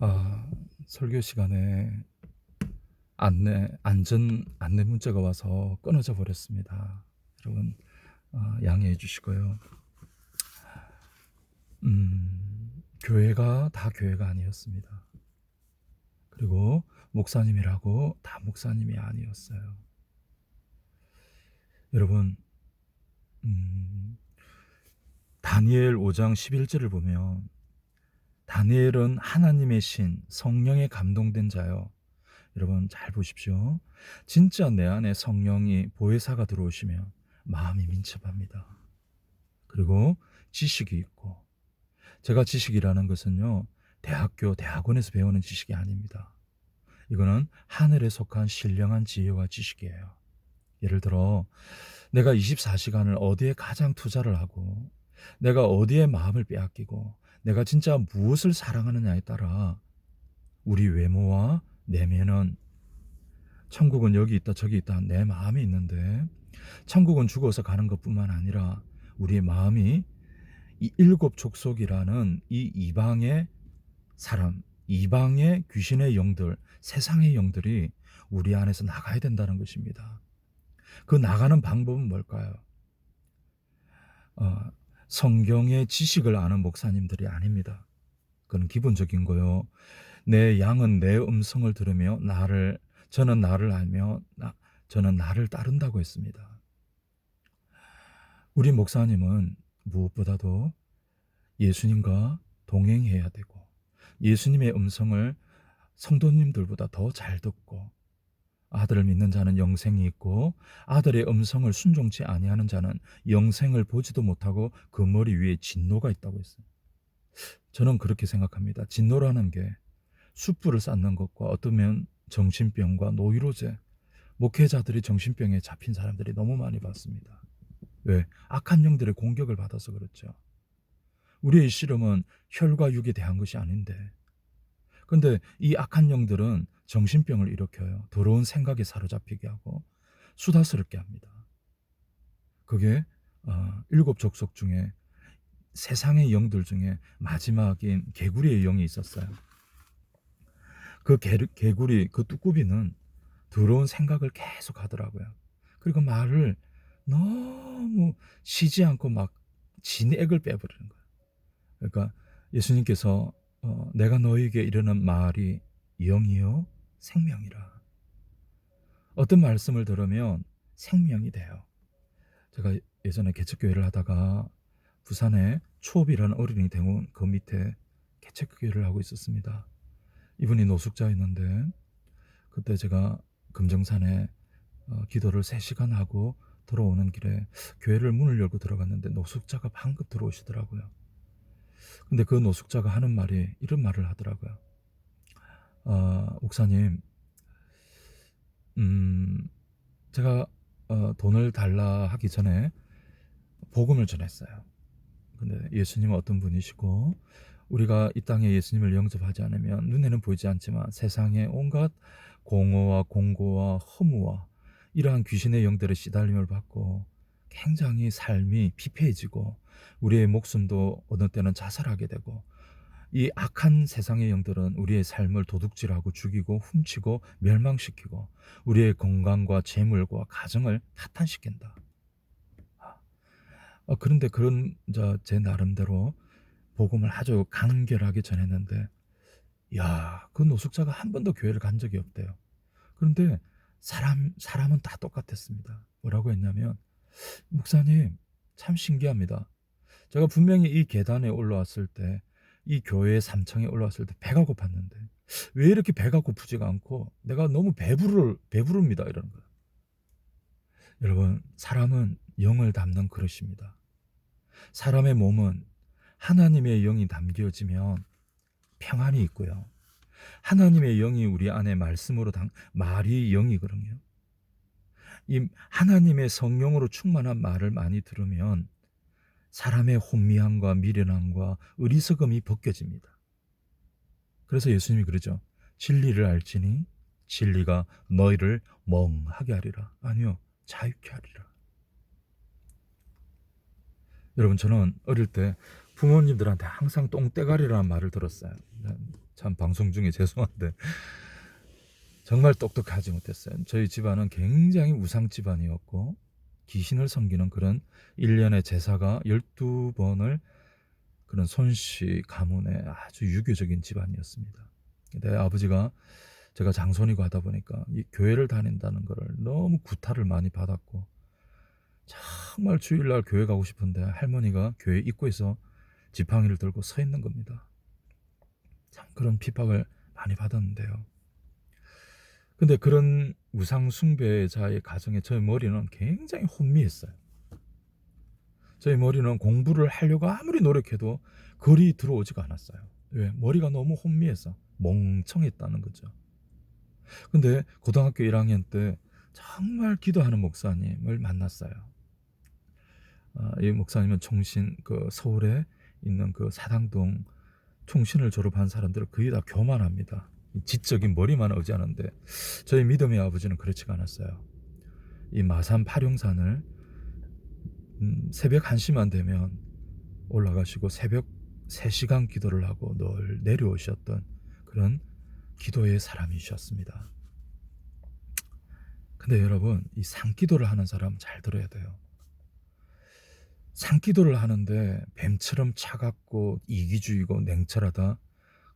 아, 설교 시간에 안전 안내 문자가 와서 끊어져 버렸습니다. 여러분, 양해해 주시고요. 교회가 다 교회가 아니었습니다. 그리고 목사님이라고 다 목사님이 아니었어요. 여러분, 다니엘 5장 11절을 보면 다니엘은 하나님의 신, 성령에 감동된 자요. 여러분 잘 보십시오. 진짜 내 안에 성령이 보혜사가 들어오시면 마음이 민첩합니다. 그리고 지식이 있고, 제가 지식이라는 것은요, 대학원에서 배우는 지식이 아닙니다. 이거는 하늘에 속한 신령한 지혜와 지식이에요. 예를 들어 내가 24시간을 어디에 가장 투자를 하고, 내가 어디에 마음을 빼앗기고, 내가 진짜 무엇을 사랑하느냐에 따라 우리 외모와 내면은, 천국은 여기 있다 저기 있다 내 마음이 있는데, 천국은 죽어서 가는 것뿐만 아니라 우리의 마음이 이 일곱 족속이라는 이 이방의 사람, 이방의 귀신의 영들, 세상의 영들이 우리 안에서 나가야 된다는 것입니다. 그 나가는 방법은 뭘까요? 성경의 지식을 아는 목사님들이 아닙니다. 그건 기본적인 거요. 내 양은 내 음성을 들으며 저는 나를 알며 저는 나를 따른다고 했습니다. 우리 목사님은 무엇보다도 예수님과 동행해야 되고, 예수님의 음성을 성도님들보다 더 잘 듣고, 아들을 믿는 자는 영생이 있고 아들의 음성을 순종치 아니하는 자는 영생을 보지도 못하고 그 머리 위에 진노가 있다고 했어요. 저는 그렇게 생각합니다. 진노라는 게 숯불을 쌓는 것과, 어쩌면 정신병과 노이로제, 목회자들이 정신병에 잡힌 사람들이 너무 많이 봤습니다. 왜? 악한 영들의 공격을 받아서 그렇죠. 우리의 씨름은 혈과 육에 대한 것이 아닌데, 근데 이 악한 영들은 정신병을 일으켜요. 더러운 생각에 사로잡히게 하고 수다스럽게 합니다. 그게 일곱 족속 중에, 세상의 영들 중에 마지막인 개구리의 영이 있었어요. 그 개구리, 그 뚜꾸비는 더러운 생각을 계속 하더라고요. 그리고 말을 너무 쉬지 않고 막 진액을 빼버리는 거예요. 그러니까 예수님께서 내가 너에게 이르는 말이 영이요 생명이라. 어떤 말씀을 들으면 생명이 돼요. 제가 예전에 개척교회를 하다가 부산에 초업이라는 어린이 대원 그 밑에 개척교회를 하고 있었습니다. 이분이 노숙자였는데, 그때 제가 금정산에 기도를 3시간 하고 들어오는 길에 교회를 문을 열고 들어갔는데 노숙자가 방금 들어오시더라고요. 근데 그 노숙자가 하는 말이 이런 말을 하더라고요. 목사님, 제가 돈을 달라 하기 전에 복음을 전했어요. 근데 예수님은 어떤 분이시고, 우리가 이 땅에 예수님을 영접하지 않으면 눈에는 보이지 않지만 세상의 온갖 공허와 공고와 허무와 이러한 귀신의 영들의 시달림을 받고 굉장히 삶이 피폐해지고, 우리의 목숨도 어느 때는 자살하게 되고, 이 악한 세상의 영들은 우리의 삶을 도둑질하고 죽이고 훔치고 멸망시키고 우리의 건강과 재물과 가정을 타탄시킨다. 그런데 그런 제 나름대로 복음을 아주 간결하게 전했는데, 그 노숙자가 한 번도 교회를 간 적이 없대요. 그런데 사람은 다 똑같았습니다. 뭐라고 했냐면, 목사님 참 신기합니다. 제가 분명히 이 계단에 올라왔을 때, 이 교회 3층에 올라왔을 때 배가 고팠는데 왜 이렇게 배가 고프지가 않고 내가 너무 배부릅니다 이러는 거예요. 여러분, 사람은 영을 담는 그릇입니다. 사람의 몸은 하나님의 영이 담겨지면 평안이 있고요. 하나님의 영이 우리 안에 말씀으로 말이 영이거든요. 이 하나님의 성령으로 충만한 말을 많이 들으면 사람의 혼미함과 미련함과 어리석음이 벗겨집니다. 그래서 예수님이 그러죠. 진리를 알지니 진리가 너희를 멍하게 하리라. 아니요, 자유케 하리라. 여러분, 저는 어릴 때 부모님들한테 항상 똥대가리라는 말을 들었어요. 참 방송 중에 죄송한데 정말 똑똑하지 못했어요. 저희 집안은 굉장히 우상 집안이었고 귀신을 섬기는 그런 1년의 제사가 12번을 그런 손씨 가문의 아주 유교적인 집안이었습니다. 내 아버지가 제가 장손이고 하다 보니까 이 교회를 다닌다는 거를 너무 구타를 많이 받았고 정말 주일날 교회 가고 싶은데 할머니가 교회 입구에서 지팡이를 들고 서 있는 겁니다. 참 그런 핍박을 많이 받았는데요. 근데 그런 우상 숭배자의 가정에 저희 머리는 굉장히 혼미했어요. 저희 머리는 공부를 하려고 아무리 노력해도 글이 들어오지가 않았어요. 왜? 머리가 너무 혼미해서 멍청했다는 거죠. 근데 고등학교 1학년 때 정말 기도하는 목사님을 만났어요. 이 목사님은 총신 서울에 있는 그 사당동 총신을 졸업한 사람들은 거의 다 교만합니다. 지적인 머리만 의지하는데 저희 믿음의 아버지는 그렇지가 않았어요. 이 마산 파룡산을 새벽 1시만 되면 올라가시고 새벽 3시간 기도를 하고 늘 내려오셨던 그런 기도의 사람이셨습니다. 근데 여러분, 이 산기도를 하는 사람 잘 들어야 돼요. 산기도를 하는데 뱀처럼 차갑고 이기주의고 냉철하다,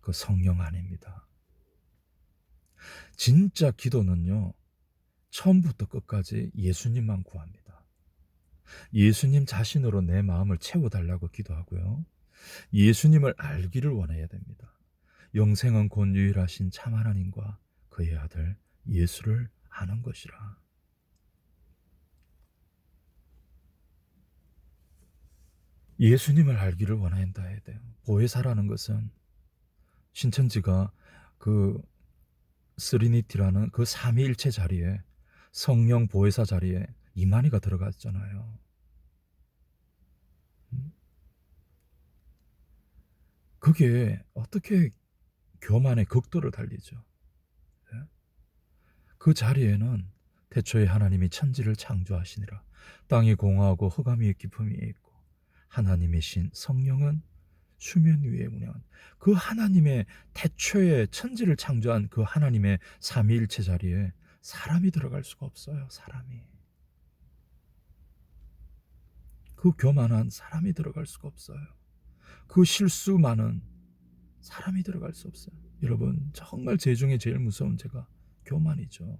그 성령 아닙니다. 진짜 기도는요, 처음부터 끝까지 예수님만 구합니다. 예수님 자신으로 내 마음을 채워달라고 기도하고요. 예수님을 알기를 원해야 됩니다. 영생은 곧 유일하신 참 하나님과 그의 아들 예수를 아는 것이라. 예수님을 알기를 원한다 해야 돼요. 보혜사라는 것은 신천지가 그 스리니티라는 그 삼위일체 자리에 성령 보혜사 자리에 이만희가 들어갔잖아요. 그게 어떻게 교만의 극도를 달리죠. 그 자리에는 태초에 하나님이 천지를 창조하시니라. 땅이 공허하고 흑암 위에 깊음이 있고 하나님의 신 성령은 수면 위에 운행한 그 하나님의 태초에 천지를 창조한 그 하나님의 삼위일체 자리에 사람이 들어갈 수가 없어요. 사람이. 그 교만한 사람이 들어갈 수가 없어요. 그 실수 많은 사람이 들어갈 수 없어요. 여러분, 정말 죄 중에 제일 무서운 죄가 교만이죠.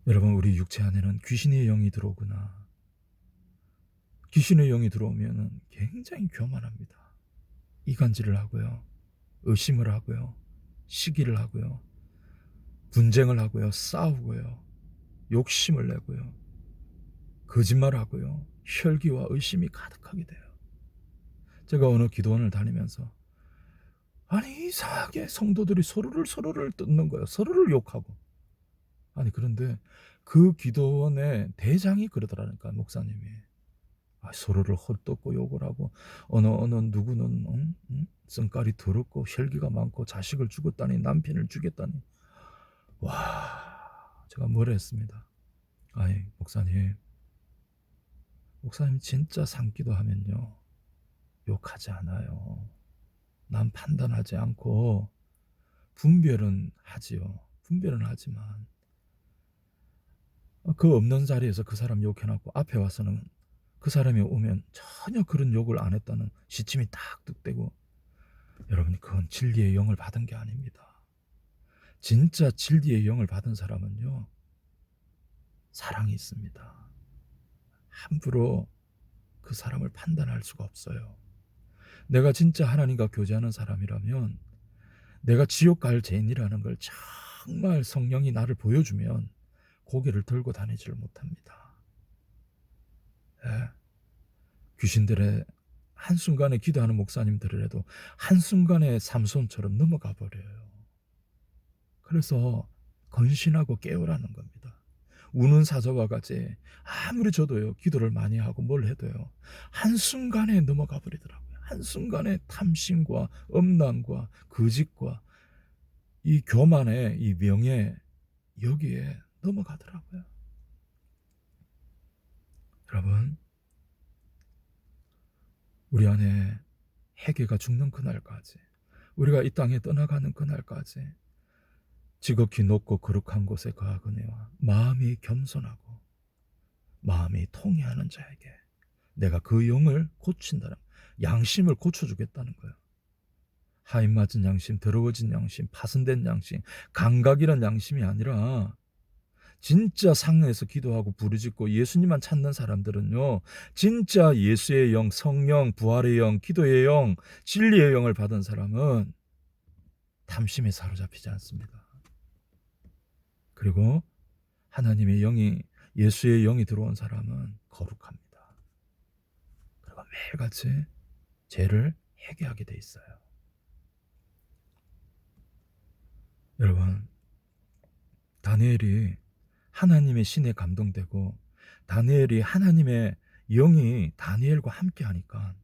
여러분, 우리 육체 안에는 귀신의 영이 들어오거나 귀신의 영이 들어오면 굉장히 교만합니다. 이간질을 하고요, 의심을 하고요, 시기를 하고요, 분쟁을 하고요, 싸우고요, 욕심을 내고요, 거짓말하고요, 혈기와 의심이 가득하게 돼요. 제가 어느 기도원을 다니면서 아니 이상하게 성도들이 서로를 뜯는 거예요. 서로를 욕하고. 아니 그런데 그 기도원의 대장이 그러더라니까, 목사님이. 서로를 헛뜯고 욕을 하고 어느 누구는 성깔이 더럽고 혈기가 많고 자식을 죽였다니 남편을 죽였다니. 와, 제가 뭐라 했습니다. 아이 목사님 진짜 산기도 하면요 욕하지 않아요. 남 판단하지 않고 분별은 하지요. 분별은 하지만 그 없는 자리에서 그 사람 욕해놓고 앞에 와서는 그 사람이 오면 전혀 그런 욕을 안 했다는 시침이 딱 뚝대고, 여러분 그건 진리의 영을 받은 게 아닙니다. 진짜 진리의 영을 받은 사람은요 사랑이 있습니다. 함부로 그 사람을 판단할 수가 없어요. 내가 진짜 하나님과 교제하는 사람이라면 내가 지옥 갈 죄인이라는 걸 정말 성령이 나를 보여주면 고개를 들고 다니지를 못합니다. 예. 귀신들의 한순간에 기도하는 목사님들이라도 한순간에 삼손처럼 넘어가 버려요. 그래서 건신하고 깨우라는 겁니다. 우는 사자와 같이 아무리 저도요 기도를 많이 하고 뭘 해도요 한순간에 넘어가 버리더라고요. 한순간에 탐심과 엄난과 거짓과 이 교만의 이 명예, 여기에 넘어가더라고요. 여러분, 우리 안에 회개가 죽는 그날까지 우리가 이 땅에 떠나가는 그날까지 지극히 높고 거룩한 곳에 거하거니와 마음이 겸손하고 마음이 통회하는 자에게 내가 그 영을 고친다는, 양심을 고쳐주겠다는 거예요. 하인 맞은 양심, 더러워진 양심, 파손된 양심, 감각 이런 양심이 아니라 진짜 상에서 기도하고 부르짖고 예수님만 찾는 사람들은요, 진짜 예수의 영, 성령, 부활의 영, 기도의 영, 진리의 영을 받은 사람은 탐심에 사로잡히지 않습니다. 그리고 하나님의 영이, 예수의 영이 들어온 사람은 거룩합니다. 그리고 매일같이 죄를 회개하게 돼 있어요. 여러분, 다니엘이 하나님의 신에 감동되고 다니엘이 하나님의 영이 다니엘과 함께 하니까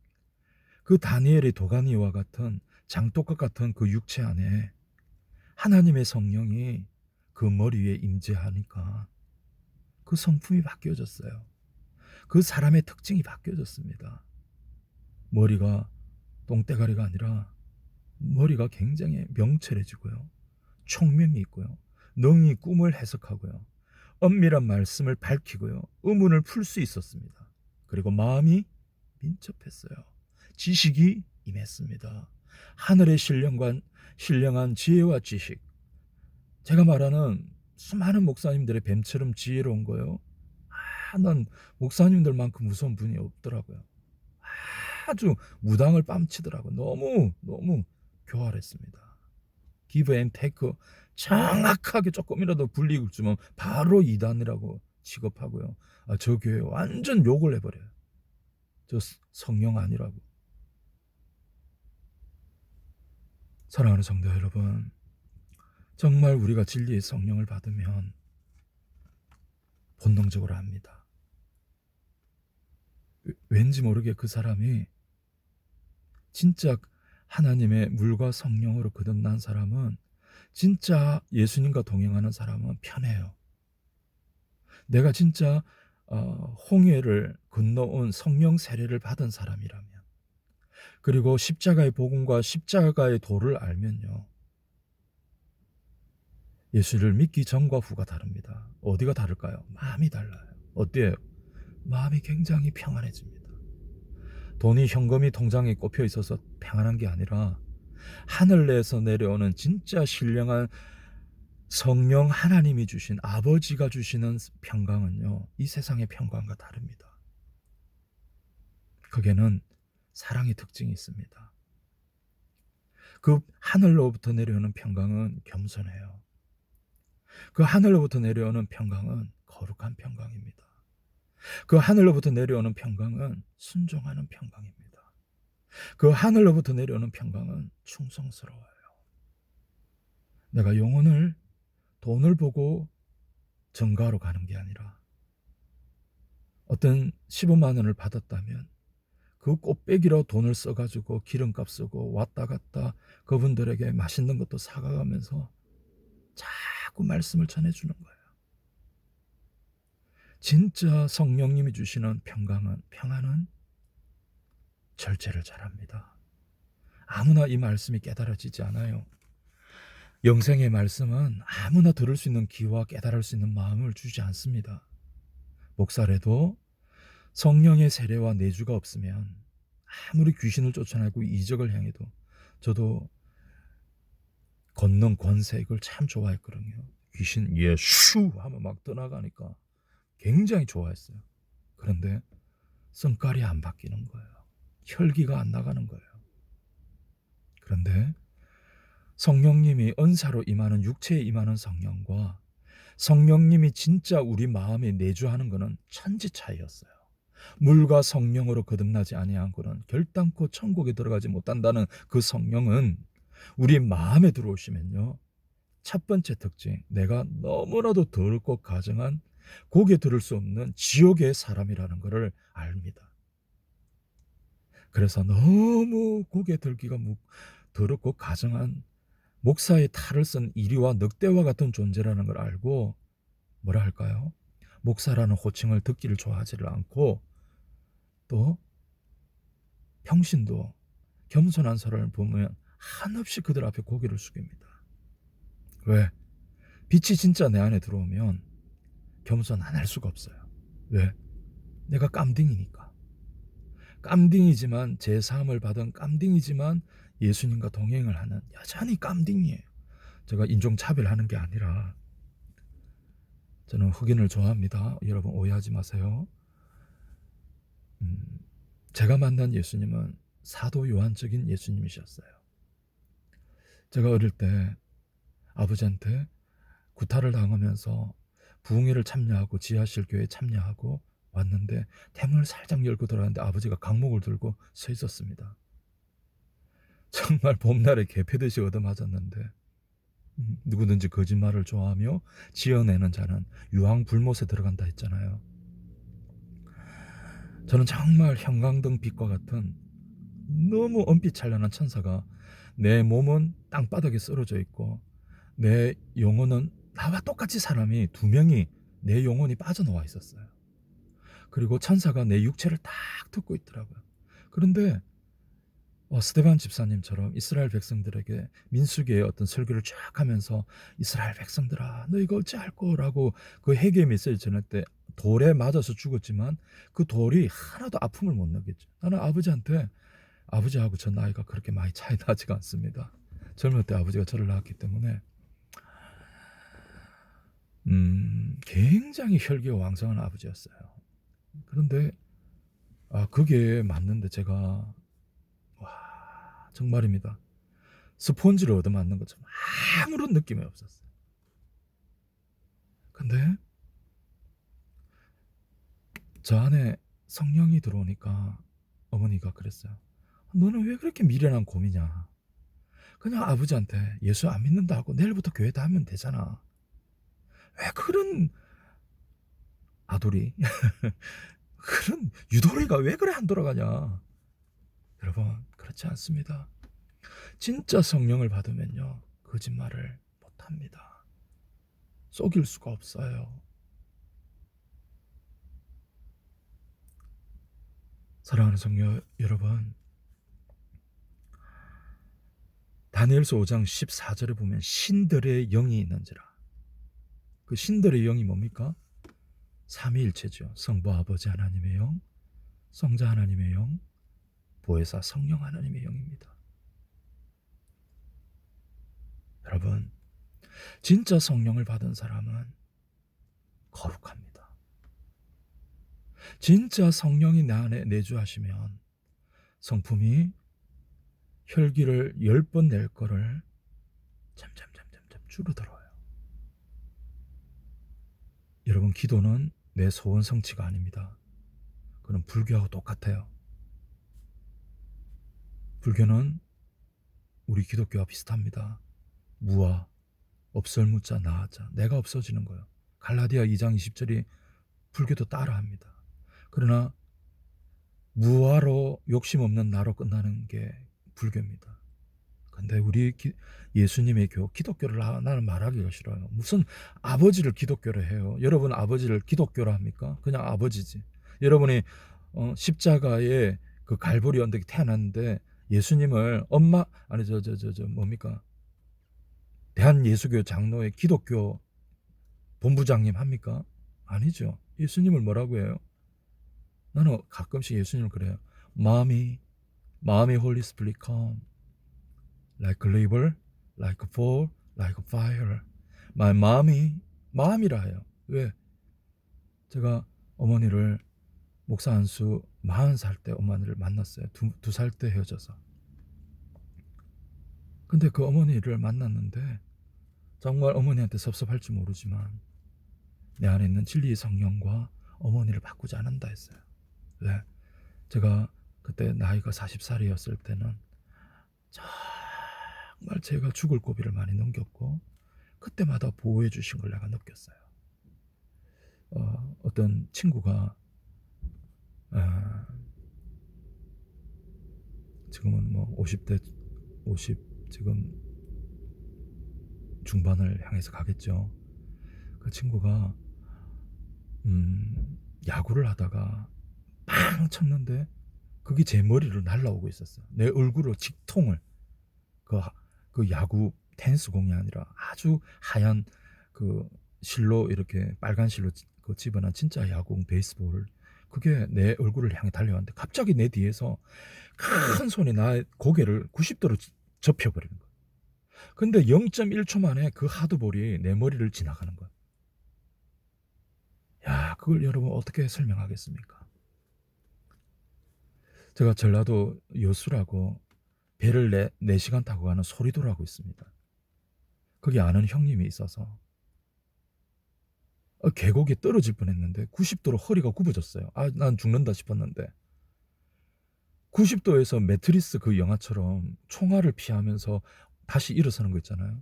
그 다니엘의 도가니와 같은 장독과 같은 그 육체 안에 하나님의 성령이 그 머리 위에 임재하니까 그 성품이 바뀌어졌어요. 그 사람의 특징이 바뀌어졌습니다. 머리가 똥대가리가 아니라 머리가 굉장히 명철해지고요. 총명이 있고요. 능히 꿈을 해석하고요. 엄밀한 말씀을 밝히고요. 의문을 풀 수 있었습니다. 그리고 마음이 민첩했어요. 지식이 임했습니다. 하늘의 신령한 지혜와 지식. 제가 말하는 수많은 목사님들의 뱀처럼 지혜로운 거요. 난 목사님들만큼 무서운 분이 없더라고요. 아주 무당을 뺨치더라고요. 너무 교활했습니다. 기브 앤 테이크 정확하게 조금이라도 불이익을 주면 바로 이단이라고 취급하고요. 저 교회 완전 욕을 해버려요. 저 성령 아니라고. 사랑하는 성도 여러분, 정말 우리가 진리의 성령을 받으면 본능적으로 합니다. 왠지 모르게 그 사람이 진짜 하나님의 물과 성령으로 거듭난 사람은, 진짜 예수님과 동행하는 사람은 편해요. 내가 진짜 홍해를 건너온 성령 세례를 받은 사람이라면, 그리고 십자가의 복음과 십자가의 도를 알면요, 예수를 믿기 전과 후가 다릅니다. 어디가 다를까요? 마음이 달라요. 어때요? 마음이 굉장히 평안해집니다. 돈이 현금이 통장에 꼽혀 있어서 평안한 게 아니라 하늘에서 내려오는 진짜 신령한 성령 하나님이 주신, 아버지가 주시는 평강은요, 이 세상의 평강과 다릅니다. 거기에는 사랑의 특징이 있습니다. 그 하늘로부터 내려오는 평강은 겸손해요. 그 하늘로부터 내려오는 평강은 거룩한 평강입니다. 그 하늘로부터 내려오는 평강은 순종하는 평강입니다. 그 하늘로부터 내려오는 평강은 충성스러워요. 내가 영혼을, 돈을 보고 정가로 가는 게 아니라, 어떤 15만 원을 받았다면 그 꽃배기로 돈을 써가지고 기름값 쓰고 왔다 갔다 그분들에게 맛있는 것도 사가면서 자꾸 말씀을 전해주는 거예요. 진짜 성령님이 주시는 평안은 절제를 잘합니다. 아무나 이 말씀이 깨달아지지 않아요. 영생의 말씀은 아무나 들을 수 있는 귀와 깨달을 수 있는 마음을 주지 않습니다. 목사래도 성령의 세례와 내주가 없으면 아무리 귀신을 쫓아내고 이적을 행해도, 저도 권능 권세 이걸 참 좋아했거든요. 귀신 예수 하면 막 떠나가니까 굉장히 좋아했어요. 그런데 성깔이 안 바뀌는 거예요. 혈기가 안 나가는 거예요. 그런데 성령님이 은사로 임하는, 육체에 임하는 성령과 성령님이 진짜 우리 마음에 내주하는 것은 천지 차이였어요. 물과 성령으로 거듭나지 아니한 것은 결단코 천국에 들어가지 못한다는 그 성령은 우리 마음에 들어오시면요, 첫 번째 특징, 내가 너무나도 더럽고 가증한, 고개 들을 수 없는 지옥의 사람이라는 것을 압니다. 그래서 너무 고개 들기가 더럽고 가증한, 목사의 탈을 쓴 이리와 늑대와 같은 존재라는 걸 알고 뭐라 할까요? 목사라는 호칭을 듣기를 좋아하지를 않고, 또 평신도 겸손한 사람을 보면 한없이 그들 앞에 고개를 숙입니다. 왜? 빛이 진짜 내 안에 들어오면 겸손 안 할 수가 없어요. 왜? 내가 깜딩이니까. 깜딩이지만 제사함을 받은 깜딩이지만 예수님과 동행을 하는 여전히 깜딩이에요. 제가 인종차별하는 게 아니라 저는 흑인을 좋아합니다. 여러분 오해하지 마세요. 제가 만난 예수님은 사도 요한적인 예수님이셨어요. 제가 어릴 때 아버지한테 구타를 당하면서 부흥회를 참여하고 지하실 교회에 참여하고 왔는데 대문을 살짝 열고 들어갔는데 아버지가 강목을 들고 서 있었습니다. 정말 봄날에 개패듯이 얻어맞았는데 누구든지 거짓말을 좋아하며 지어내는 자는 유황불못에 들어간다 했잖아요. 저는 정말 형광등 빛과 같은 너무 은빛 찬란한 천사가 내 몸은 땅바닥에 쓰러져 있고 내 영혼은 나와 똑같이 사람이 2명이 내 영혼이 빠져나와 있었어요. 그리고 천사가 내 육체를 딱 덮고 있더라고요. 그런데 스데반 집사님처럼 이스라엘 백성들에게 민수기의 어떤 설교를 쫙 하면서 이스라엘 백성들아 너희가 어찌할 거라고 그 회개의 메시지 전할 때 돌에 맞아서 죽었지만 그 돌이 하나도 아픔을 못 느꼈죠. 나는 아버지하고 저 나이가 그렇게 많이 차이 나지가 않습니다. 젊을 때 아버지가 저를 낳았기 때문에 굉장히 혈기가 왕성한 아버지였어요. 그런데 그게 맞는데 제가 정말입니다. 스폰지를 얻어맞는 것처럼 아무런 느낌이 없었어요. 근데 저 안에 성령이 들어오니까 어머니가 그랬어요. 너는 왜 그렇게 미련한 곰이냐. 그냥 아버지한테 예수 안 믿는다고 내일부터 교회 다니면 되잖아. 왜 그런 아돌이 그런 유도리가 왜 그래 안 돌아가냐. 여러분 그렇지 않습니다. 진짜 성령을 받으면요 거짓말을 못합니다. 속일 수가 없어요. 사랑하는 성도 여러분, 다니엘서 5장 14절에 보면 신들의 영이 있는지라. 그 신들의 영이 뭡니까? 삼위일체죠. 성부 아버지 하나님의 영, 성자 하나님의 영, 보혜사 성령 하나님의 영입니다. 여러분 진짜 성령을 받은 사람은 거룩합니다. 진짜 성령이 내 안에 내주하시면 성품이 혈기를 10번 낼 거를 점점점점점 줄어들어요. 여러분 기도는 내 소원 성취가 아닙니다. 그건 불교하고 똑같아요. 불교는 우리 기독교와 비슷합니다. 무아, 없을무자, 나아자, 내가 없어지는 거예요. 갈라디아 2장 20절이 불교도 따라합니다. 그러나 무아로 욕심 없는 나로 끝나는 게 불교입니다. 근데 우리 예수님의 기독교를 나는 말하기가 싫어요. 무슨 아버지를 기독교로 해요. 여러분 아버지를 기독교로 합니까? 그냥 아버지지. 여러분이 십자가에 그 갈보리 언덕에 태어났는데 예수님을 엄마 아니 뭡니까? 대한예수교 장로의 기독교 본부장님 합니까? 아니죠. 예수님을 뭐라고 해요? 나는 가끔씩 예수님을 그래요. 마음이 Holy Spirit come like a river, like a fall, like a fire. My 마음이라 해요. 왜? 제가 어머니를 목사 안수 40살 때 어머니를 만났어요. 2살 때 헤어져서. 근데 그 어머니를 만났는데 정말 어머니한테 섭섭할지 모르지만 내 안에 있는 진리의 성령과 어머니를 바꾸지 않는다 했어요. 왜? 제가 그때 나이가 40살이었을 때는 정말 제가 죽을 고비를 많이 넘겼고 그때마다 보호해 주신 걸 내가 느꼈어요. 어떤 친구가 지금은 뭐 50 지금 중반을 향해서 가겠죠. 그 친구가 야구를 하다가 빵 쳤는데 그게 제 머리로 날라오고 있었어요. 내 얼굴로 직통을. 그, 그 야구 테니스 공이 아니라 아주 하얀 그 실로 이렇게 빨간 실로 그 집어넣은 진짜 야구공 베이스볼, 그게 내 얼굴을 향해 달려왔는데 갑자기 내 뒤에서 큰 손이 나의 고개를 90도로 접혀버리는 거야. 근데 0.1초 만에 그 하드볼이 내 머리를 지나가는 거야. 야, 그걸 여러분 어떻게 설명하겠습니까? 제가 전라도 여수라고 배를 4시간 타고 가는 소리도라고 있습니다. 거기 아는 형님이 있어서 계곡에 떨어질 뻔했는데 90도로 허리가 굽어졌어요. 아, 난 죽는다 싶었는데 90도에서 매트리스 그 영화처럼 총알을 피하면서 다시 일어서는 거 있잖아요.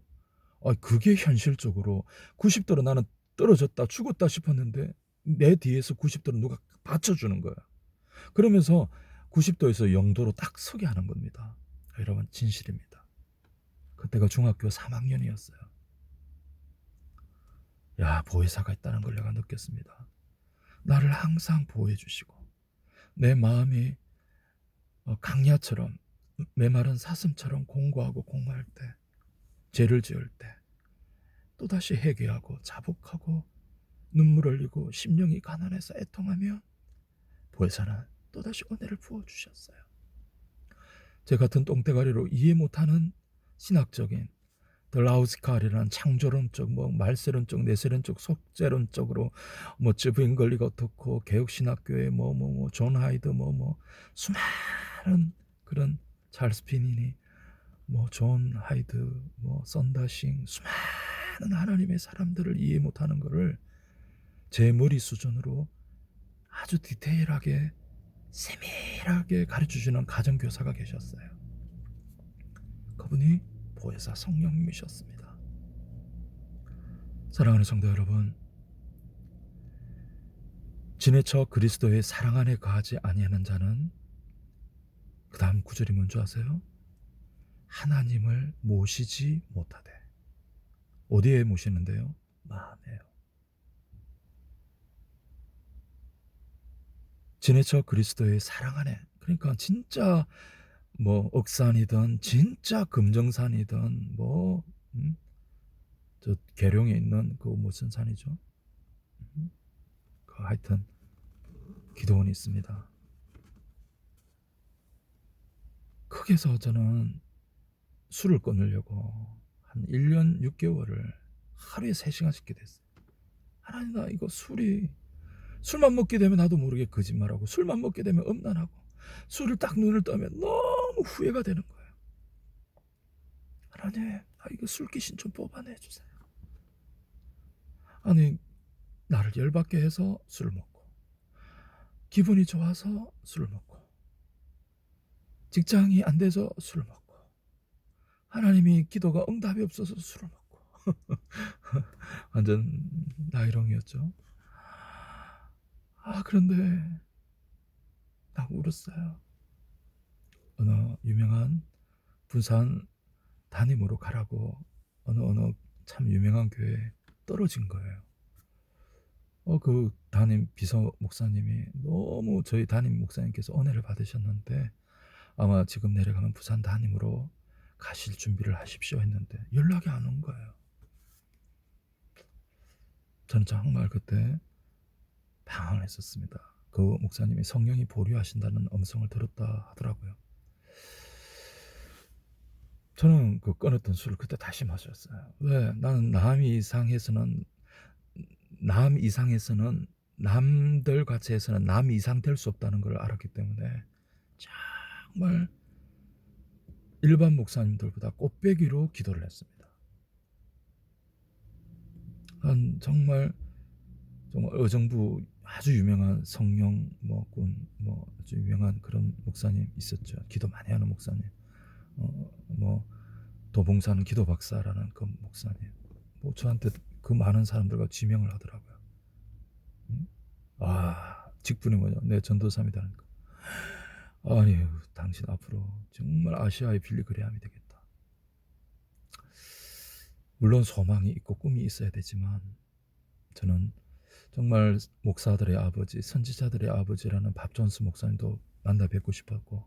그게 현실적으로 90도로 나는 떨어졌다 죽었다 싶었는데 내 뒤에서 90도로 누가 받쳐주는 거야. 그러면서 90도에서 0도로 딱 서게 하는 겁니다. 여러분, 진실입니다. 그때가 중학교 3학년이었어요. 야, 보혜사가 있다는 걸 내가 느꼈습니다. 나를 항상 보호해 주시고 내 마음이 강야처럼 메마른 사슴처럼 공고하고 공모할 때, 죄를 지을 때 또다시 회개하고 자복하고 눈물 흘리고 심령이 가난해서 애통하면 보혜사는 또다시 은혜를 부어주셨어요. 제 같은 똥대가리로 이해 못하는 신학적인 라우스칼이라는 창조론적, 말세론적, 내세론적, 속죄론적으로 쯔부인 권리가 어떻고 개혁신학교의 존 하이드 수많은 그런 찰스 피니니 존 하이드 썬다싱 수많은 하나님의 사람들을 이해 못하는 것을 제 머리 수준으로 아주 디테일하게 세밀하게 가르쳐주는 가정교사가 계셨어요. 그분이 보혜사 성령님이셨습니다. 사랑하는 성도 여러분, 지내쳐 그리스도의 사랑 안에 거하지 아니하는 자는, 그 다음 구절이 뭔지 아세요? 하나님을 모시지 못하되. 어디에 모시는데요? 마음에요. 지내쳐 그리스도의 사랑 안에, 그러니까 진짜 억산이든 진짜 금정산이든 저 계룡에 있는 그 무슨 산이죠? 하여튼 기도원이 있습니다. 거기서 저는 술을 끊으려고 한 1년 6개월을 하루에 3시간씩 기도했어요. 하나님, 나 이거 술만 먹게 되면 나도 모르게 거짓말하고, 술만 먹게 되면 음란하고, 술을 딱 눈을 뜨면 너무 후회가 되는 거예요. 하나님, 나 이거 술 귀신 좀 뽑아내주세요. 아니, 나를 열받게 해서 술을 먹고, 기분이 좋아서 술을 먹고, 직장이 안 돼서 술을 먹고, 하나님이 기도가 응답이 없어서 술을 먹고 완전 나이롱이었죠. 그런데 딱 울었어요. 어느 유명한 부산 담임으로 가라고 어느 참 유명한 교회에 떨어진 거예요. 그 담임 비서 목사님이 너무 저희 담임 목사님께서 은혜를 받으셨는데 아마 지금 내려가면 부산 담임으로 가실 준비를 하십시오 했는데 연락이 안 온 거예요. 저는 정말 그때 방황을 했었습니다. 그 목사님이 성령이 보류하신다는 음성을 들었다 하더라고요. 저는 그 끊었던 술을 그때 다시 마셨어요. 왜? 나는 남 이상에서는 남들 가치에서는 남 이상 될 수 없다는 걸 알았기 때문에 정말 일반 목사님들보다 꽃배기로 기도를 했습니다. 정말 의정부 아주 유명한 성령 군 아주 유명한 그런 목사님 있었죠. 기도 많이 하는 목사님. 도봉사는 기도 박사라는 그 목사님. 저한테 그 많은 사람들과 지명을 하더라고요. 직분이 뭐냐? 내 전도사입니다니까. 아니, 당신 앞으로 정말 아시아의 빌리그레함이 되겠다. 물론 소망이 있고 꿈이 있어야 되지만 저는 정말 목사들의 아버지, 선지자들의 아버지라는 밥 존스 목사님도 만나 뵙고 싶었고,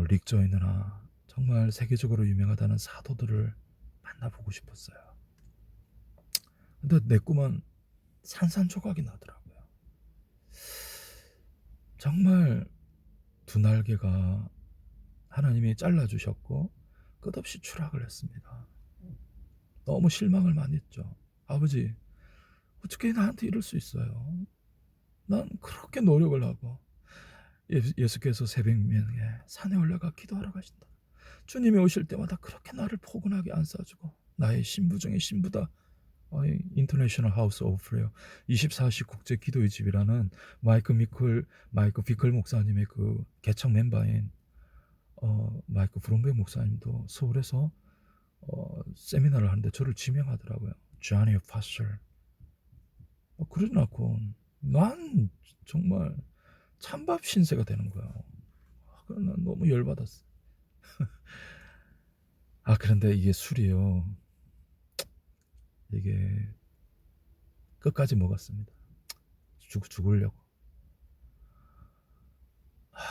릭 조이너나 정말 세계적으로 유명하다는 사도들을 만나보고 싶었어요. 근데 내 꿈은 산산조각이 나더라고요. 정말 두 날개가 하나님이 잘라주셨고 끝없이 추락을 했습니다. 너무 실망을 많이 했죠. 아버지, 어떻게 나한테 이럴 수 있어요? 난 그렇게 노력을 하고 예수께서 새벽녘에 산에 올라가 기도하러 가신다. 주님이 오실 때마다 그렇게 나를 포근하게 안싸주고 나의 신부 중에 신부다. 인터내셔널 하우스 오브 프레어 24시 국제 기도의 집이라는 마이크 비클 목사님의 그 개척 멤버인 마이크 브롬베 목사님도 서울에서 세미나를 하는데 저를 지명하더라고요. 조니 파셔. 그러나고 난 정말 찬밥 신세가 되는 거야. 그래 난 너무 열받았어. 그런데 이게 술이요. 이게 끝까지 먹었습니다. 죽으려고.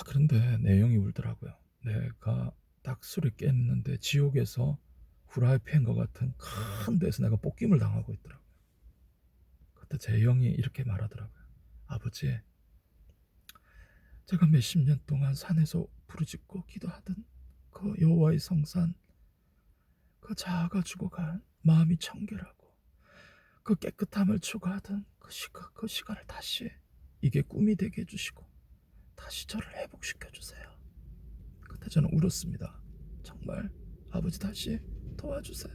그런데 내용이 울더라고요. 내가 딱 술에 깼는데 지옥에서 후라이팬과 같은 큰 데서 내가 볶임을 당하고 있더라고요. 그때 제 영이 이렇게 말하더라고요. 아버지, 제가 몇십 년 동안 산에서 부르짖고 기도하던 그 여호와의 성산, 그 자아가 죽어간 마음이 청결하고 그 깨끗함을 추구하던 그 시간을 다시 이게 꿈이 되게 해주시고 다시 저를 회복시켜 주세요. 그때 저는 울었습니다. 정말 아버지 다시 도와주세요.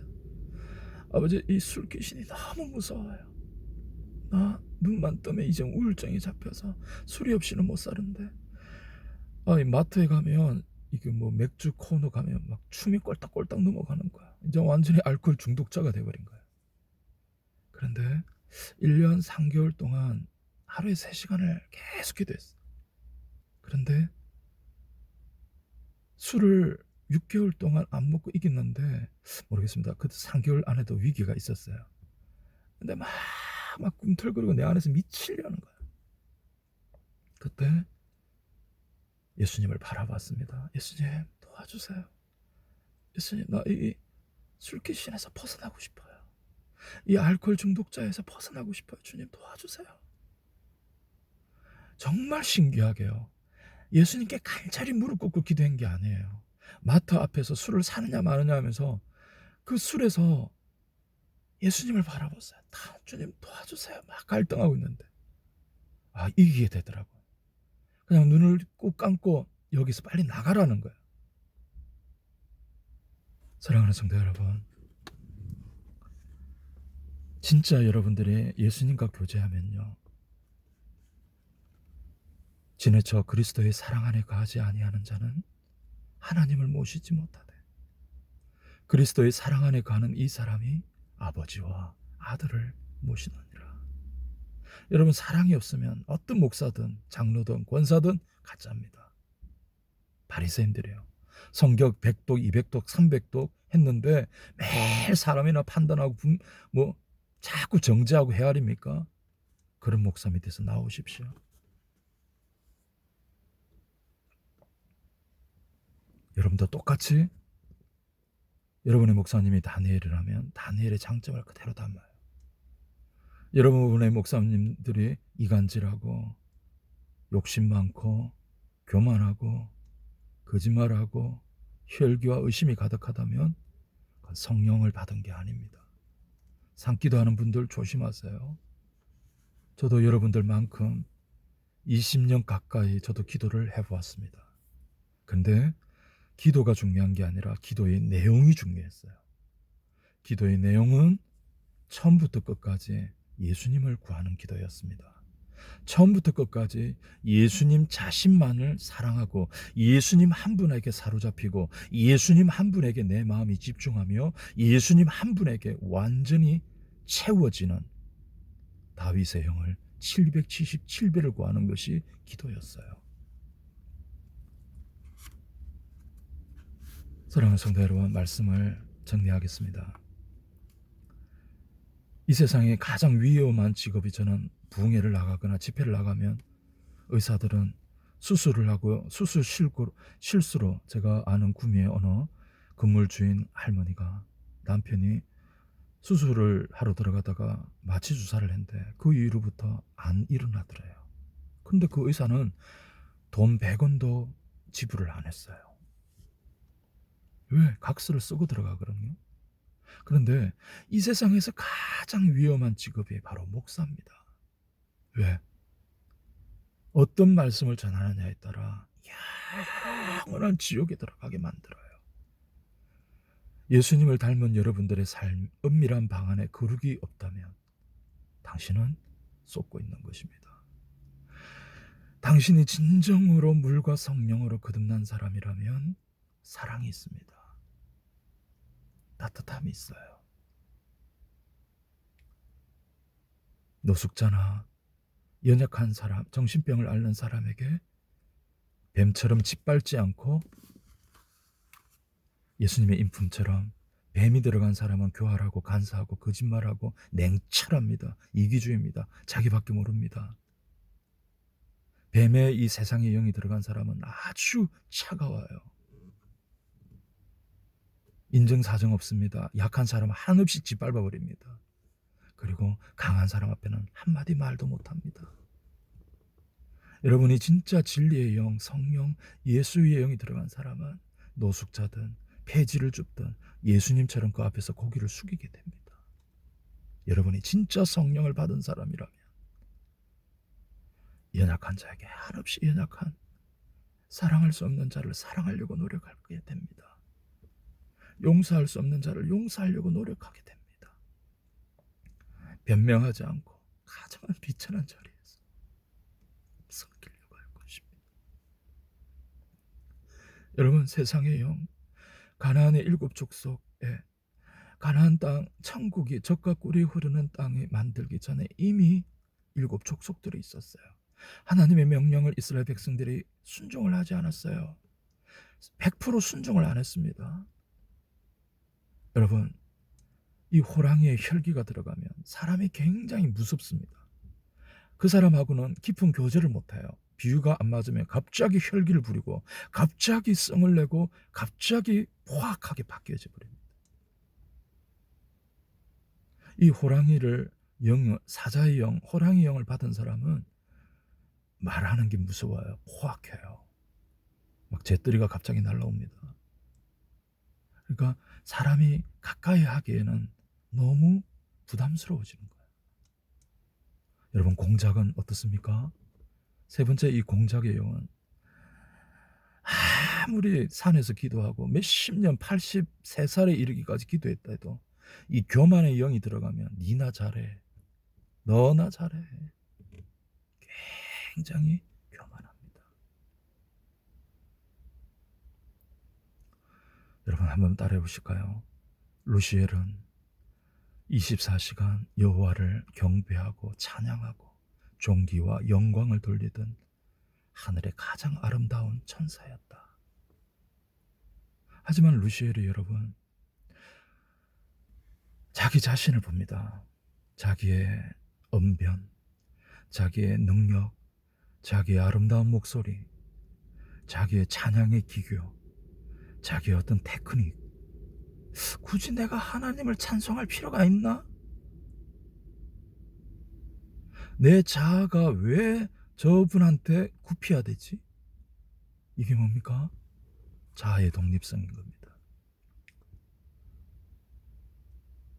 아버지, 이 술 귀신이 너무 무서워요. 나 눈만 뜨면 이제 우울증이 잡혀서 술이 없이는 못 사는데 이 마트에 가면 이게 뭐 맥주 코너 가면 막 춤이 꼴딱꼴딱 넘어가는 거야. 이제 완전히 알코올 중독자가 돼버린 거야. 그런데 1년 3개월 동안 하루에 3시간을 계속 기도했어. 그런데 술을 6개월 동안 안 먹고 이겼는데 모르겠습니다. 그 3개월 안에도 위기가 있었어요. 근데 막 꿈틀거리고 내 안에서 미치려는 거야. 그때 예수님을 바라봤습니다. 예수님 도와주세요. 예수님, 나 이 술귀신에서 벗어나고 싶어요. 이 알코올 중독자에서 벗어나고 싶어요. 주님 도와주세요. 정말 신기하게요. 예수님께 간절히 무릎 꿇고 기도한 게 아니에요. 마트 앞에서 술을 사느냐 마느냐 하면서 그 술에서 예수님을 바라봤어요. 주님 도와주세요. 막 갈등하고 있는데 이기게 되더라고요. 그냥 눈을 꼭 감고 여기서 빨리 나가라는 거예요. 사랑하는 성도 여러분, 진짜 여러분들이 예수님과 교제하면요, 지내쳐 그리스도의 사랑 안에 거하지 아니하는 자는 하나님을 모시지 못하되 그리스도의 사랑 안에 거하는 이 사람이 아버지와 아들을 모시느니라. 여러분, 사랑이 없으면 어떤 목사든 장로든 권사든 가짜입니다. 바리새인들이에요. 성경 100독 200독 300독 했는데 매일 사람이나 판단하고 자꾸 정죄하고 헤아립니까? 그런 목사 밑에서 나오십시오. 여러분도 똑같이 여러분의 목사님이 다니엘이라면 다니엘의 장점을 그대로 담아요. 여러분의 목사님들이 이간질하고 욕심 많고 교만하고 거짓말하고 혈기와 의심이 가득하다면 그건 성령을 받은 게 아닙니다. 산기도하는 분들 조심하세요. 저도 여러분들만큼 20년 가까이 저도 기도를 해보았습니다. 근데 기도가 중요한 게 아니라 기도의 내용이 중요했어요. 기도의 내용은 처음부터 끝까지 예수님을 구하는 기도였습니다. 처음부터 끝까지 예수님 자신만을 사랑하고 예수님 한 분에게 사로잡히고 예수님 한 분에게 내 마음이 집중하며 예수님 한 분에게 완전히 채워지는 다윗의 형을 777배를 구하는 것이 기도였어요. 사랑하는 성도 여러분, 말씀을 정리하겠습니다. 이 세상에 가장 위험한 직업이 저는 부흥회를 나가거나 집회를 나가면 의사들은 수술을 하고 수술 실수로 제가 아는 구미의 어느 건물 주인 할머니가 남편이 수술을 하러 들어가다가 마취 주사를 했는데 그 이후로부터 안 일어나더래요. 근데 그 의사는 돈 100원도 지불을 안 했어요. 왜? 각서를 쓰고 들어가거든요. 그런데 이 세상에서 가장 위험한 직업이 바로 목사입니다. 왜? 어떤 말씀을 전하느냐에 따라 영원한 지옥에 들어가게 만들어요. 예수님을 닮은 여러분들의 삶, 은밀한 방 안에 거룩이 없다면 당신은 쏟고 있는 것입니다. 당신이 진정으로 물과 성령으로 거듭난 사람이라면 사랑이 있습니다. 따뜻함이 있어요. 노숙자나 연약한 사람, 정신병을 앓는 사람에게 뱀처럼 짓밟지 않고 예수님의 인품처럼 뱀이 들어간 사람은 교활하고 간사하고 거짓말하고 냉철합니다. 이기주의입니다. 자기밖에 모릅니다. 뱀의 이 세상의 영이 들어간 사람은 아주 차가워요. 인정사정 없습니다. 약한 사람은 한없이 짓밟아버립니다. 그리고 강한 사람 앞에는 한마디 말도 못합니다. 여러분이 진짜 진리의 영, 성령, 예수의 영이 들어간 사람은 노숙자든 폐지를 줍든 예수님처럼 그 앞에서 고개를 숙이게 됩니다. 여러분이 진짜 성령을 받은 사람이라면 연약한 자에게 한없이 연약한 사랑할 수 없는 자를 사랑하려고 노력하게 됩니다. 용서할 수 없는 자를 용서하려고 노력하게 됩니다. 변명하지 않고 가장 비천한 자리에서 섬기려고 할 것입니다. 여러분, 세상의 영, 가나안의 7 족속에 가나안 땅, 천국이 젖과 꿀이 흐르는 땅이 만들기 전에 이미 7 족속들이 있었어요. 하나님의 명령을 이스라엘 백성들이 순종을 하지 않았어요. 100% 순종을 안 했습니다. 여러분, 이 호랑이의 혈기가 들어가면 사람이 굉장히 무섭습니다. 그 사람하고는 깊은 교제를 못해요. 비유가 안 맞으면 갑자기 혈기를 부리고 갑자기 성을 내고 갑자기 포악하게 바뀌어져 버립니다. 이 호랑이를 사자의 영, 호랑이 영을 받은 사람은 말하는 게 무서워요. 포악해요. 막 재떨이가 갑자기 날라옵니다. 그러니까 사람이 가까이 하기에는 너무 부담스러워지는 거예요. 여러분, 공작은 어떻습니까? 세 번째, 이 공작의 영은 아무리 산에서 기도하고 몇십 년, 83살에 이르기까지 기도했다 해도 이 교만의 영이 들어가면 니나 잘해, 너나 잘해, 굉장히 교만합니다. 여러분, 한번 따라해 보실까요? 루시엘은 24시간 여호와를 경배하고 찬양하고 존귀와 영광을 돌리던 하늘의 가장 아름다운 천사였다. 하지만 루시엘이 여러분, 자기 자신을 봅니다. 자기의 언변, 자기의 능력, 자기의 아름다운 목소리, 자기의 찬양의 기교, 자기의 어떤 테크닉, 굳이 내가 하나님을 찬송할 필요가 있나? 내 자아가 왜 저분한테 굽혀야 되지? 이게 뭡니까? 자아의 독립성인 겁니다.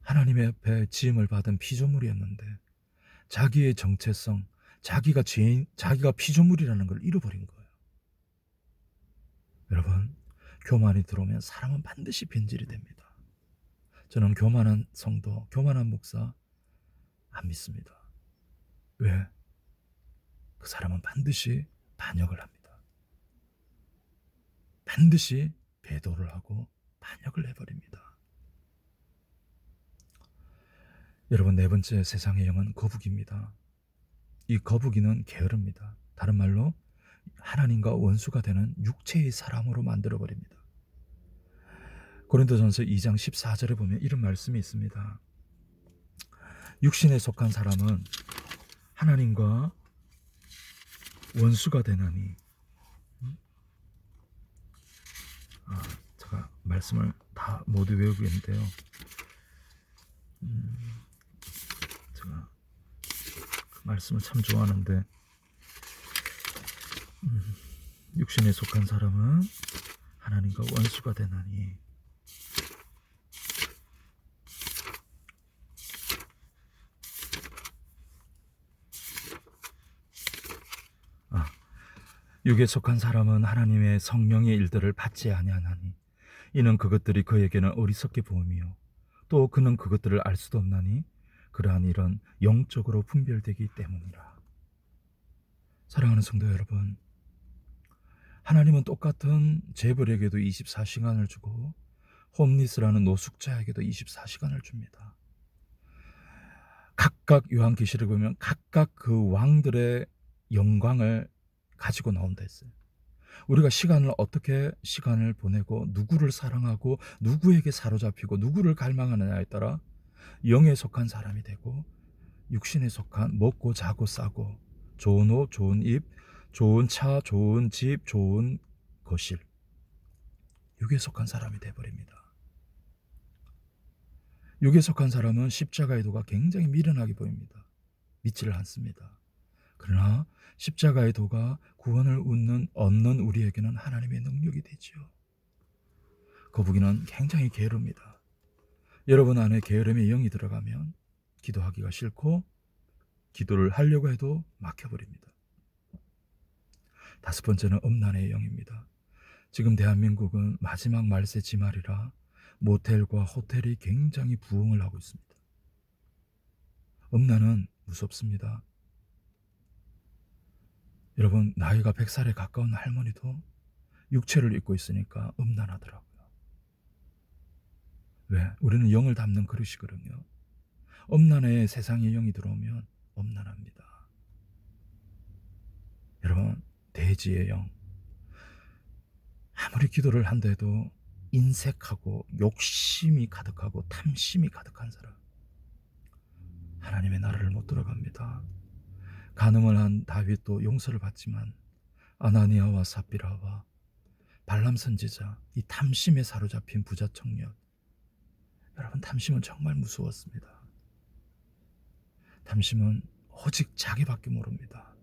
하나님의 앞에 지음을 받은 피조물이었는데 자기의 정체성, 자기가 죄인, 자기가 피조물이라는 걸 잃어버린 거예요. 여러분, 교만이 들어오면 사람은 반드시 변질이 됩니다. 저는 교만한 성도, 교만한 목사 안 믿습니다. 왜? 그 사람은 반드시 반역을 합니다. 반드시 배도를 하고 반역을 해버립니다. 여러분, 네 번째, 세상의 영은 거북입니다. 이 거북이는 게으릅니다. 다른 말로 하나님과 원수가 되는 육체의 사람으로 만들어버립니다. 고린도전서 2장 14절에 보면 이런 말씀이 있습니다. 육신에 속한 사람은 하나님과 원수가 되나니. 제가 말씀을 다 다 모두 외우겠는데요. 제가 그 말씀을 참 좋아하는데, 육신에 속한 사람은 하나님과 원수가 되나니. 아, 육에 속한 사람은 하나님의 성령의 일들을 받지 아니하나니 이는 그것들이 그에게는 어리석게 보이며 또 그는 그것들을 알 수도 없나니 그러한 일은 영적으로 분별되기 때문이라. 사랑하는 성도 여러분, 하나님은 똑같은 재벌에게도 24시간을 주고 홈리스라는 노숙자에게도 24시간을 줍니다. 각각 요한계시록에 보면 각각 그 왕들의 영광을 가지고 나온다 했어요. 우리가 어떻게 시간을 보내고 누구를 사랑하고 누구에게 사로잡히고 누구를 갈망하느냐에 따라 영에 속한 사람이 되고 육신에 속한 먹고 자고 싸고 좋은 옷, 좋은 입, 좋은 차, 좋은 집, 좋은 거실, 육에 속한 사람이 돼버립니다. 육에 속한 사람은 십자가의 도가 굉장히 미련하게 보입니다. 믿지를 않습니다. 그러나 십자가의 도가 구원을 얻는 우리에게는 하나님의 능력이 되지요. 거북이는 굉장히 게으릅니다. 여러분 안에 게으름의 영이 들어가면 기도하기가 싫고 기도를 하려고 해도 막혀버립니다. 다섯 번째는 음란의 영입니다. 지금 대한민국은 마지막 말세 지말이라 모텔과 호텔이 굉장히 부흥을 하고 있습니다. 음란은 무섭습니다. 여러분, 나이가 100살에 가까운 할머니도 육체를 입고 있으니까 음란하더라고요. 왜? 우리는 영을 담는 그릇이거든요. 음란에 세상의 영이 들어오면 음란합니다. 여러분, 대지의 영, 아무리 기도를 한데도 인색하고 욕심이 가득하고 탐심이 가득한 사람, 하나님의 나라를 못 들어갑니다. 간음을 한 다윗도 용서를 받지만 아나니아와 삽비라와 발람 선지자, 이 탐심에 사로잡힌 부자 청년, 여러분, 탐심은 정말 무서웠습니다. 탐심은 오직 자기밖에 모릅니다.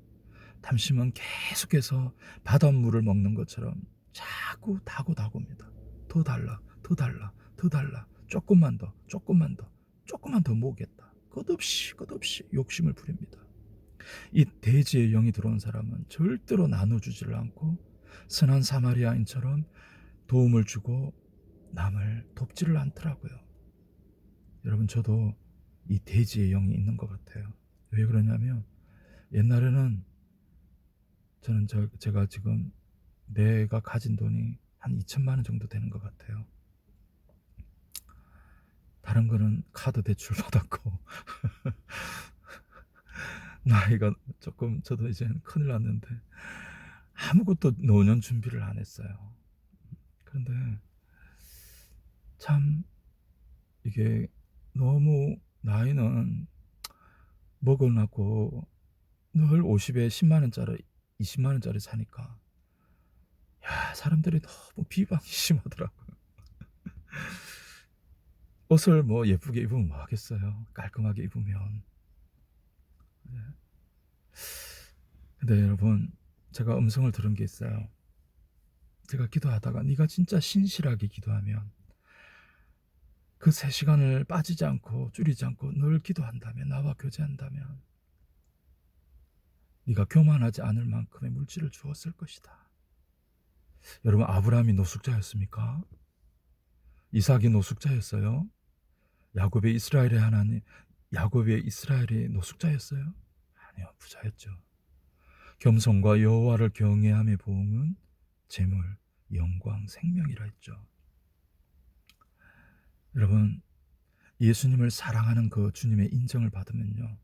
탐심은 계속해서 바닷물을 먹는 것처럼 자꾸 다고다고입니다. 더 달라, 더 달라, 더 달라, 조금만 더, 조금만 더, 조금만 더 모으겠다. 끝없이 욕심을 부립니다. 이 대지의 영이 들어온 사람은 절대로 나눠주지를 않고 선한 사마리아인처럼 도움을 주고 남을 돕지를 않더라고요. 여러분, 저도 이 대지의 영이 있는 것 같아요. 왜 그러냐면 옛날에는 저는 제가 지금 내가 가진 돈이 한 2천만 원 정도 되는 것 같아요. 다른 거는 카드 대출 받았고 나이가 조금, 저도 이제 큰일 났는데 아무것도 노년 준비를 안 했어요. 그런데 참 이게 너무 나이는 먹어놨고 늘 50에 10만 원짜리 20만 원짜리 사니까 사람들이 너무 비방이 심하더라고요. 옷을 뭐 예쁘게 입으면 뭐 하겠어요. 깔끔하게 입으면. 근데 여러분, 제가 음성을 들은 게 있어요. 제가 기도하다가 네가 진짜 신실하게 기도하면 그 3시간을 빠지지 않고 줄이지 않고 늘 기도한다면, 나와 교제한다면 네가 교만하지 않을 만큼의 물질을 주었을 것이다. 여러분, 아브라함이 노숙자였습니까? 이삭이 노숙자였어요? 야곱의 이스라엘이 노숙자였어요? 아니요, 부자였죠. 겸손과 여호와를 경외함의 보응은 재물, 영광, 생명이라 했죠. 여러분, 예수님을 사랑하는 그 주님의 인정을 받으면요,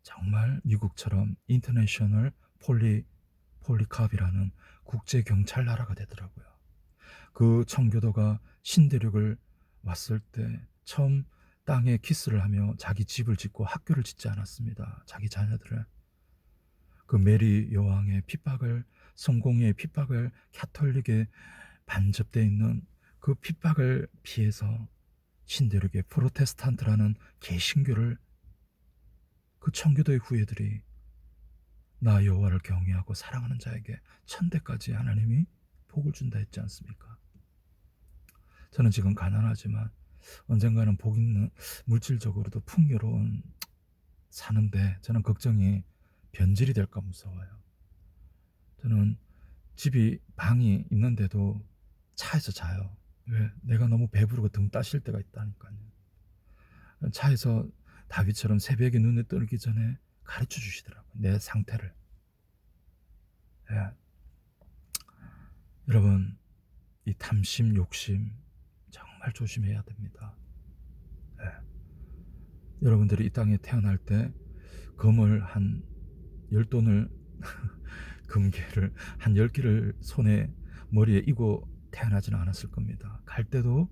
정말 미국처럼 인터내셔널 폴리캅이라는 국제 경찰 나라가 되더라고요. 그 청교도가 신대륙을 왔을 때 처음 땅에 키스를 하며 자기 집을 짓고 학교를 짓지 않았습니다. 자기 자녀들을. 그 메리 여왕의 핍박을, 성공회의 핍박을, 캐톨릭에 반접되어 있는 그 핍박을 피해서 신대륙의 프로테스탄트라는 개신교를 그 청교도의 후예들이 나 여호와를 경외하고 사랑하는 자에게 천대까지 하나님이 복을 준다 했지 않습니까? 저는 지금 가난하지만 언젠가는 복 있는, 물질적으로도 풍요로운 사는데 저는 걱정이 변질이 될까 무서워요. 저는 집이 방이 있는데도 차에서 자요. 왜? 내가 너무 배부르고 등 따실 때가 있다니까요. 차에서 다윗처럼 새벽에 눈에 뜨기 전에 가르쳐 주시더라고요. 내 상태를. 예. 여러분, 이 탐심, 욕심 정말 조심해야 됩니다. 예. 여러분들이 이 땅에 태어날 때 금을 한 10돈을 금괴를 한 10개를 손에 머리에 이고 태어나지는 않았을 겁니다. 갈 때도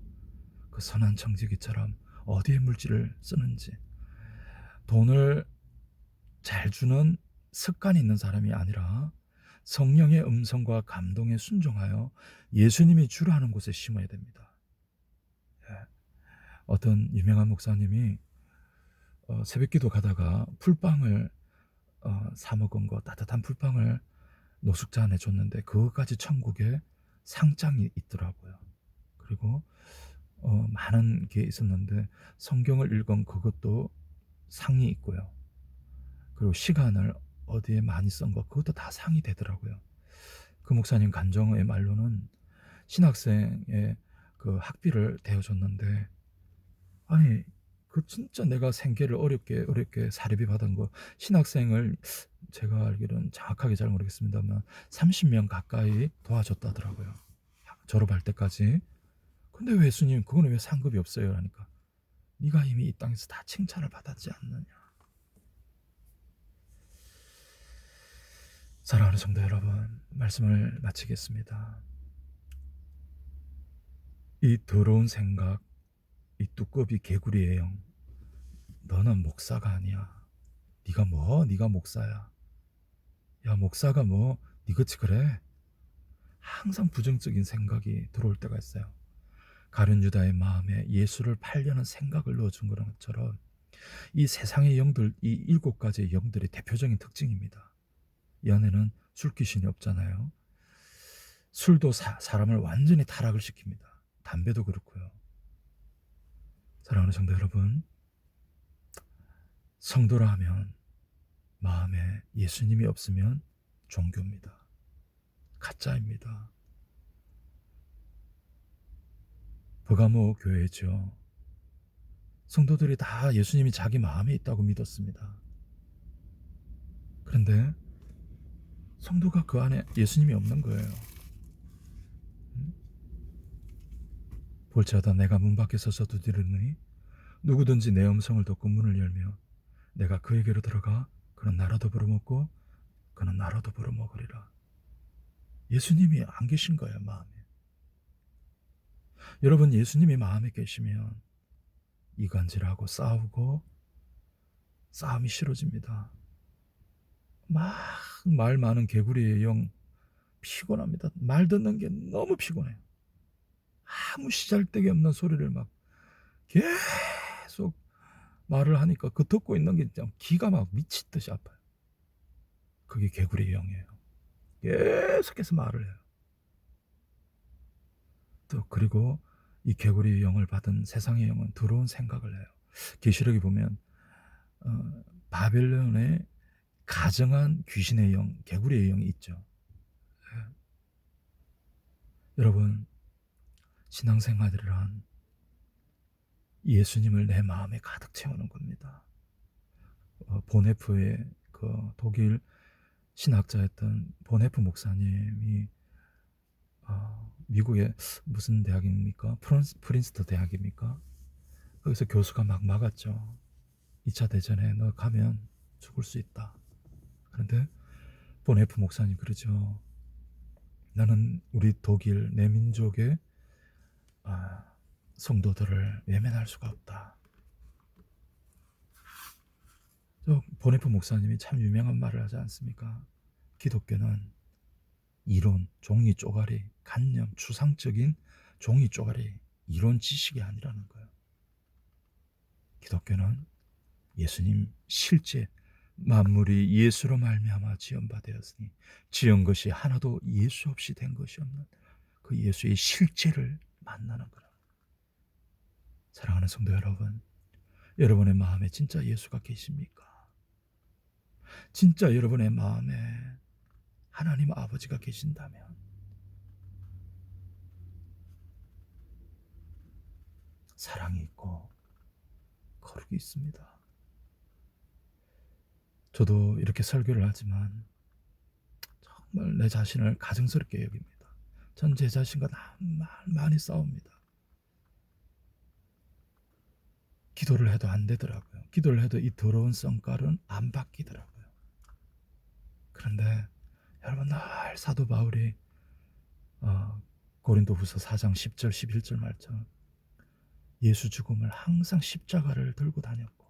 그 선한 청지기처럼 어디에 물질을 쓰는지, 돈을 잘 주는 습관이 있는 사람이 아니라 성령의 음성과 감동에 순종하여 예수님이 주라 하는 곳에 심어야 됩니다. 예. 어떤 유명한 목사님이 새벽기도 가다가 풀빵을 사 먹은 거, 따뜻한 풀빵을 노숙자 안에 줬는데 그것까지 천국에 상장이 있더라고요. 그리고 많은 게 있었는데 성경을 읽은 그것도 상이 있고요. 그리고 시간을 어디에 많이 쓴 거 그것도 다 상이 되더라고요. 그 목사님 간정의 말로는 신학생의 그 학비를 대어줬는데, 아니 그 진짜 내가 생계를 어렵게 사례비 받은 거, 신학생을 제가 알기로는 정확하게 잘 모르겠습니다만 30명 가까이 도와줬다더라고요. 졸업할 때까지. 근데 왜 예수님 그거는 왜 상급이 없어요? 하니까 네가 이미 이 땅에서 다 칭찬을 받았지 않느냐. 사랑하는 성도 여러분, 말씀을 마치겠습니다. 이 더러운 생각, 이 두꺼비 개구리의 영, 너는 목사가 아니야. 네가 목사야. 야, 목사가 뭐 니같이 그래? 항상 부정적인 생각이 들어올 때가 있어요. 가룟 유다의 마음에 예수를 팔려는 생각을 넣어준 것처럼 이 세상의 영들, 이 7가지의 영들의 대표적인 특징입니다. 이 안에는 술귀신이 없잖아요. 술도 사람을 완전히 타락을 시킵니다. 담배도 그렇고요. 사랑하는 성도 여러분, 성도라 하면 마음에 예수님이 없으면 종교입니다. 가짜입니다. 버가모 교회죠. 성도들이 다 예수님이 자기 마음에 있다고 믿었습니다. 그런데 성도가 그 안에 예수님이 없는 거예요. 볼지어다 내가 문 밖에 서서 두드리노니 누구든지 내 음성을 듣고 문을 열며 내가 그에게로 들어가 그는 나라도 벌어먹고 그는 나라도 벌어먹으리라. 예수님이 안 계신 거예요, 마음에. 여러분, 예수님이 마음에 계시면 이간질하고 싸우고 싸움이 싫어집니다. 막 말 많은 개구리의 영 피곤합니다. 말 듣는 게 너무 피곤해요. 아무 시잘데기 없는 소리를 막 계속 말을 하니까 그 듣고 있는 게 기가 막 미치듯이 아파요. 그게 개구리의 영이에요. 계속해서 말을 해요. 또 그리고 이 개구리의 영을 받은 세상의 영은 더러운 생각을 해요. 계시록에 보면 바벨론의 가정한 귀신의 영, 개구리의 영이 있죠. 네. 여러분, 신앙생활이란 예수님을 내 마음에 가득 채우는 겁니다. 보네프의 그 독일 신학자였던 보네프 목사님이 미국의 무슨 대학입니까? 프린스턴 대학입니까? 거기서 교수가 막 막았죠. 2차 대전에 너 가면 죽을 수 있다. 그런데 보네프 목사님 그러죠. 나는 우리 독일 내 민족의 성도들을 외면할 수가 없다. 보네프 목사님이 참 유명한 말을 하지 않습니까? 기독교는 이론, 종이 쪼가리, 관념, 추상적인 종이 쪼가리 이론 지식이 아니라는 거예요. 기독교는 예수님 실제 만물이 예수로 말미암아 지은 바 되었으니 지은 것이 하나도 예수 없이 된 것이 없는 그 예수의 실제를 만나는 거라. 사랑하는 성도 여러분, 여러분의 마음에 진짜 예수가 계십니까? 진짜 여러분의 마음에 하나님 아버지가 계신다면 사랑이 있고 거룩이 있습니다. 저도 이렇게 설교를 하지만 정말 내 자신을 가증스럽게 여깁니다. 전 제 자신과 많이 싸웁니다. 기도를 해도 안 되더라고요. 기도를 해도 이 더러운 성깔은 안 바뀌더라고요. 그런데 여러분, 날 사도 바울이 고린도후서 4장 10절 11절 말처럼 예수 죽음을 항상 십자가를 들고 다녔고,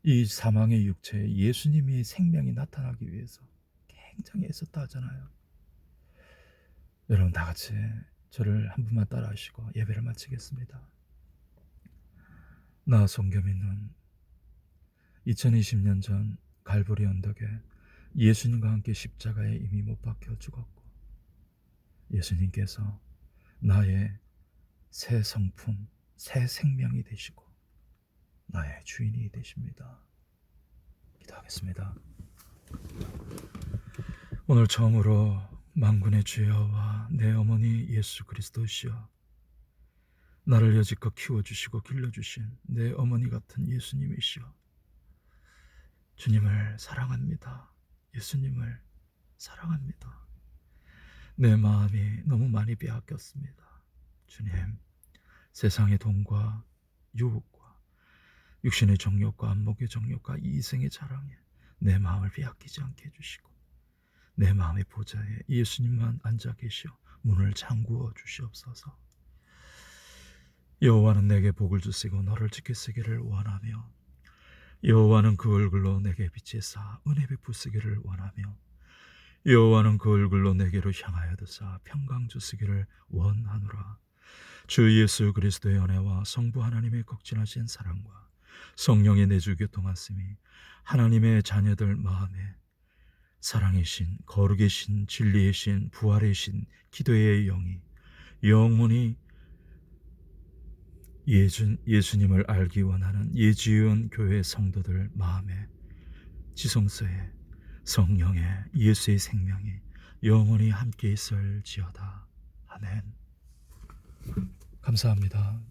이 사망의 육체에 예수님이 생명이 나타나기 위해서 굉장히 애썼다 하잖아요. 여러분, 다 같이 저를 한 분만 따라 하시고 예배를 마치겠습니다. 나 손겸이는 2020년 전 갈보리 언덕에 예수님과 함께 십자가에 이미 못 박혀 죽었고, 예수님께서 나의 새 성품, 새 생명이 되시고 나의 주인이 되십니다. 기도하겠습니다. 오늘 처음으로 만군의 주여와 내 어머니 예수 그리스도시여, 나를 여지껏 키워주시고 길러주신 내 어머니 같은 예수님이시여, 주님을 사랑합니다. 예수님을 사랑합니다. 내 마음이 너무 많이 빼앗겼습니다. 주님, 세상의 돈과 유혹과 육신의 정욕과 안목의 정욕과 이생의 자랑에 내 마음을 빼앗기지 않게 해주시고, 내 마음의 보좌에 예수님만 앉아 계시어 문을 잠그어 주시옵소서. 여호와는 내게 복을 주시고 너를 지키시기를 원하며, 여호와는 그 얼굴로 내게 비치사 은혜 베푸시기를 원하며, 여호와는 그 얼굴로 내게로 향하여 드사 평강 주시기를 원하노라. 주 예수 그리스도의 은혜와 성부 하나님의 극진하신 사랑과 성령의 내주 교통하심이 하나님의 자녀들 마음에 사랑의 신, 거룩의 신, 진리의 신, 부활의 신, 기도의 영이 영원히 예수님을 알기 원하는 예지은 교회 성도들 마음에 지성소에 성령의 예수의 생명이 영원히 함께 있을지어다. 아멘. 감사합니다.